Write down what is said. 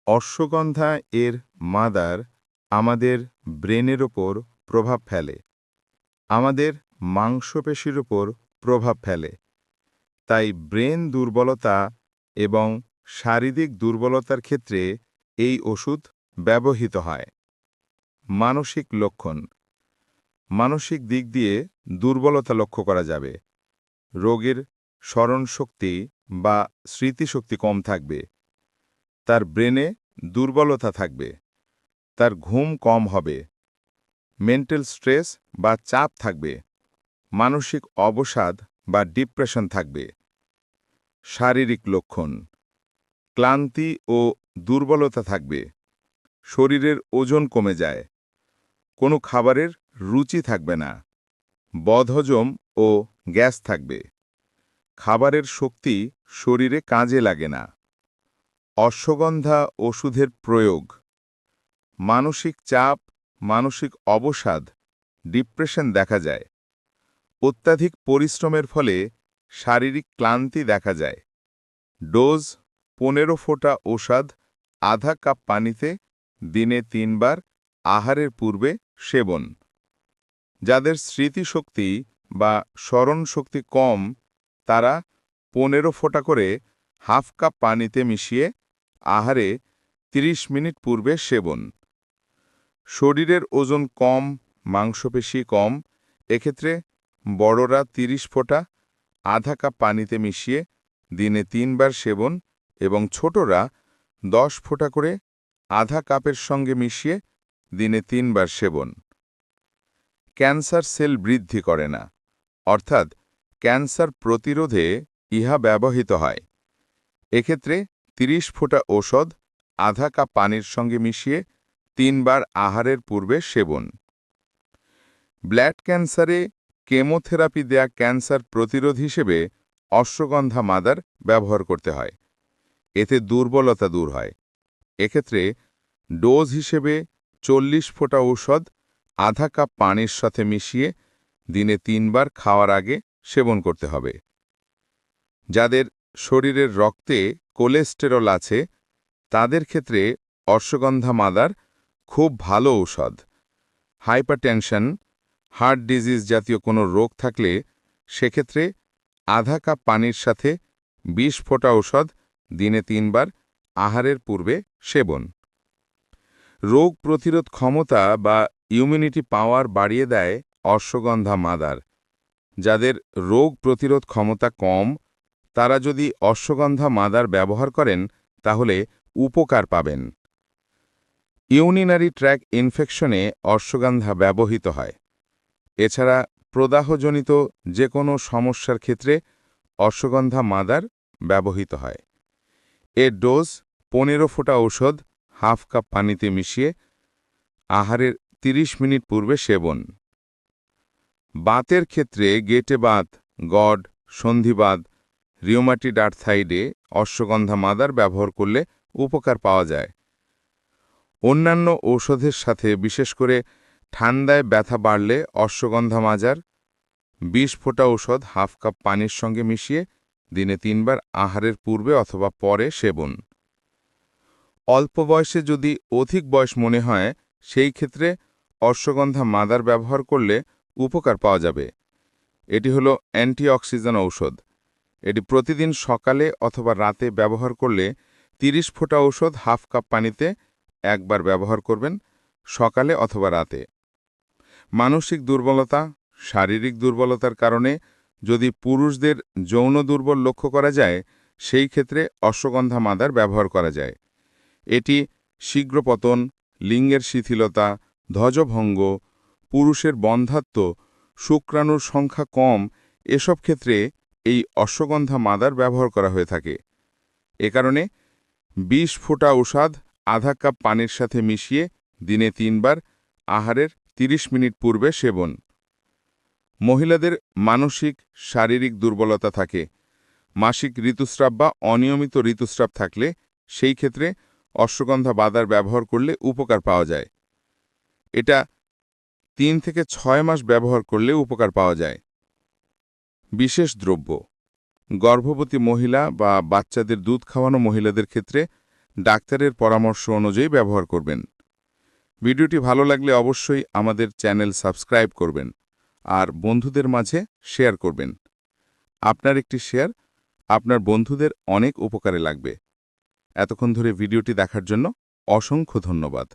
অশ্বগন্ধা এর মাদার আমাদের ব্রেনের ওপর প্রভাব ফেলে, আমাদের মাংসপেশির ওপর প্রভাব ফেলে। তাই ব্রেন দুর্বলতা এবং শারীরিক দুর্বলতার ক্ষেত্রে এই ওষুধ ব্যবহৃত হয়। মানসিক লক্ষণ। মানসিক দিক দিয়ে দুর্বলতা লক্ষ্য করা যাবে। রোগীর স্মরণশক্তি বা স্মৃতিশক্তি কম থাকবে, তার ব্রেনে দুর্বলতা থাকবে, তার ঘুম কম হবে, মেন্টাল স্ট্রেস বা চাপ থাকবে, মানসিক অবসাদ বা ডিপ্রেশন থাকবে। শারীরিক লক্ষণ। ক্লান্তি ও দুর্বলতা থাকবে, শরীরের ওজন কমে যায়, কোনো খাবারের রুচি থাকবে না, বদহজম ও গ্যাস থাকবে, খাবারের শক্তি শরীরে কাজে লাগে না। অশ্বগন্ধা ওষুধের প্রয়োগ। মানসিক চাপ, মানসিক অবসাদ, ডিপ্রেশন দেখা যায়। অত্যাধিক পরিশ্রমের ফলে শারীরিক ক্লান্তি দেখা যায়। ডোজ 15 ফোঁটা ঔষধ আধা কাপ পানিতে দিনে 3 বার আহারের পূর্বে সেবন। যাদের স্মৃতিশক্তি বা স্মরণশক্তি কম, তারা 15 ফোঁটা করে হাফ কাপ পানিতে মিশিয়ে আহারে 30 মিনিট পূর্বে সেবন। শরীরের ওজন কম, মাংসপেশি কম, এক্ষেত্রে বড়রা 30 ফোঁটা আধা কাপ পানিতে মিশিয়ে দিনে 3 বার সেবন এবং ছোটরা 10 ফোঁটা করে আধা কাপের সঙ্গে মিশিয়ে দিনে 3 বার সেবন। ক্যান্সার সেল বৃদ্ধি করে না, অর্থাৎ ক্যান্সার প্রতিরোধে ইহা ব্যবহৃত হয়। এক্ষেত্রে 30 ফোঁটা ঔষধ আধা কাপ পানির সঙ্গে মিশিয়ে 3 বার আহারের পূর্বে সেবন। ব্লাড ক্যান্সারে কেমোথেরাপি দেয়া ক্যান্সার প্রতিরোধ হিসেবে অশ্বগন্ধা মাদার ব্যবহার করতে হয়। এতে দুর্বলতা দূর হয়। এক্ষেত্রে ডোজ হিসেবে 40 ফোঁটা ঔষধ আধা কাপ পানির সাথে মিশিয়ে দিনে 3 বার খাওয়ার আগে সেবন করতে হবে। যাদের শরীরের রক্তে কোলেস্টেরল আছে, তাদের ক্ষেত্রে অশ্বগন্ধা মাদার খুব ভালো ঔষধ। হাইপারটেনশন, হার্ট ডিজিজ জাতীয় কোনো রোগ থাকলে সেক্ষেত্রে আধা কাপ পানির সাথে 20 ফোঁটা ঔষধ দিনে 3 বার আহারের পূর্বে সেবন। রোগ প্রতিরোধ ক্ষমতা বা ইমিউনিটি পাওয়ার বাড়িয়ে দেয় অশ্বগন্ধা মাদার। যাদের রোগ প্রতিরোধ ক্ষমতা কম, তারা যদি অশ্বগন্ধা মাদার ব্যবহার করেন তাহলে উপকার পাবেন। ইউরিনারি ট্র্যাক ইনফেকশনে অশ্বগন্ধা ব্যবহৃত হয়। এছাড়া প্রদাহজনিত যে কোনো সমস্যার ক্ষেত্রে অশ্বগন্ধা মাদার ব্যবহৃত হয়। এর ডোজ 15 ফোঁটা ঔষধ হাফ কাপ পানিতে মিশিয়ে আহারের 30 মিনিট পূর্বে সেবন। বাতের ক্ষেত্রে গেটে বাত, গড, সন্ধিবাত, রিউমাটিড আর্থ্রাইডে অশ্বগন্ধা মাদার ব্যবহার করলে উপকার পাওয়া যায়। অন্যান্য ঔষধের সাথে বিশেষ করে ঠান্ডায় ব্যথা বাড়লে অশ্বগন্ধা মাদার 20 ফোঁটা ঔষধ হাফ কাপ পানির সঙ্গে মিশিয়ে দিনে 3 বার আহারের পূর্বে অথবা পরে সেবন। অল্প বয়সে যদি অধিক বয়স মনে হয়, সেই ক্ষেত্রে অশ্বগন্ধা মাদার ব্যবহার করলে উপকার পাওয়া যাবে। এটি হলো অ্যান্টিঅক্সিডেন্ট ঔষধ। এটি প্রতিদিন সকালে অথবা রাতে ব্যবহার করলে 30 ফোঁটা ঔষধ হাফ কাপ পানিতে একবার ব্যবহার করবেন, সকালে অথবা রাতে। মানসিক দুর্বলতা, শারীরিক দুর্বলতার কারণে যদি পুরুষদের যৌন দুর্বল লক্ষ্য করা যায়, সেই ক্ষেত্রে অশ্বগন্ধা মাদার ব্যবহার করা যায়। এটি শীঘ্র পতন, লিঙ্গের শিথিলতা, ধ্বজভঙ্গ, পুরুষের বন্ধ্যাত্ব, শুক্রাণুর সংখ্যা কম, এসব ক্ষেত্রে এই অশ্বগন্ধা মাদার ব্যবহার করা হয়ে থাকে। এ কারণে 20 ফোঁটা ঔষধ আধা কাপ পানির সাথে মিশিয়ে দিনে 3 বার আহারের 30 মিনিট পূর্বে সেবন। মহিলাদের মানসিক, শারীরিক দুর্বলতা থাকে, মাসিক ঋতুস্রাব বা অনিয়মিত ঋতুস্রাব থাকলে সেই ক্ষেত্রে অশ্বগন্ধা মাদার ব্যবহার করলে উপকার পাওয়া যায়। এটা 3 থেকে 6 মাস ব্যবহার করলে উপকার পাওয়া যায়। বিশেষ দ্রব্য। গর্ভবতী মহিলা বা বাচ্চাদের দুধ খাওয়ানো মহিলাদের ক্ষেত্রে ডাক্তারের পরামর্শ অনুযায়ী ব্যবহার করবেন। ভিডিওটি ভালো লাগলে অবশ্যই আমাদের চ্যানেল সাবস্ক্রাইব করবেন আর বন্ধুদের মাঝে শেয়ার করবেন। আপনার একটি শেয়ার আপনার বন্ধুদের অনেক উপকারে লাগবে। এতক্ষণ ধরে ভিডিওটি দেখার জন্য অসংখ্য ধন্যবাদ।